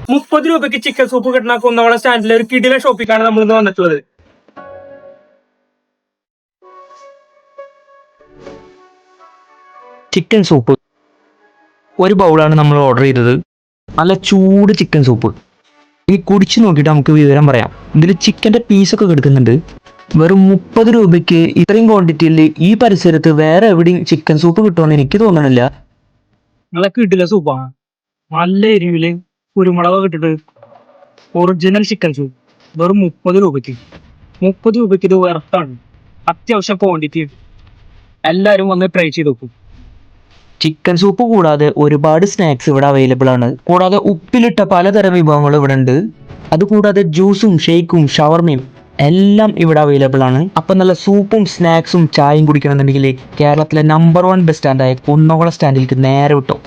₹30 chicken soup കിട്ടുന്ന കുന്നംകുളം സ്റ്റാൻഡിലെ ഒരു കിടിലൻ ഷോപ്പിക്കാണ് നമ്മൾ ഇന്ന് വന്നിട്ടുള്ളത്. ചിക്കൻ സൂപ്പ് ഒരു ബൗളാണ് നമ്മൾ ഓർഡർ ചെയ്തത്. നല്ല ചൂട് ചിക്കൻ സൂപ്പ്. ഈ കുടിച്ചു നോക്കിയിട്ട് നമുക്ക് വിവരം പറയാം. ഇതിൽ ചിക്കൻ്റെ പീസൊക്കെ കിടക്കുന്നുണ്ട്. വെറും ₹30 ഇത്രയും ക്വാണ്ടിറ്റിയിൽ ഈ പരിസരത്ത് വേറെ എവിടെയും ചിക്കൻ സൂപ്പ് കിട്ടുമെന്ന് എനിക്ക് തോന്നണില്ല. നല്ല കിടിലൻ സൂപ്പാണ്. നല്ല എരിവില് കുരുമുളക് ഇട്ടിട്ട് ഒറിജിനൽ ചിക്കൻ സൂപ്പ് വെറും ₹30. ₹30 ഇത് വെർത്താണ്. അത്യാവശ്യം ക്വാണ്ടിറ്റി. എല്ലാവരും വന്ന് ട്രൈ ചെയ്ത് നോക്കും. ചിക്കൻ സൂപ്പ് കൂടാതെ ഒരുപാട് സ്നാക്സ് ഇവിടെ അവൈലബിൾ ആണ്. കൂടാതെ ഉപ്പിലിട്ട പലതരം വിഭവങ്ങൾ ഇവിടെ ഉണ്ട്. അതുകൂടാതെ ജ്യൂസും ഷേക്കും ഷവർമയും എല്ലാം ഇവിടെ അവൈലബിൾ ആണ്. അപ്പം നല്ല സൂപ്പും സ്നാക്സും ചായയും കുടിക്കണമെന്നുണ്ടെങ്കിൽ കേരളത്തിലെ നമ്പർ 1 ബസ് സ്റ്റാൻഡായ കുന്നംകുളം സ്റ്റാൻഡിലേക്ക് നേരെ വിട്ടോ.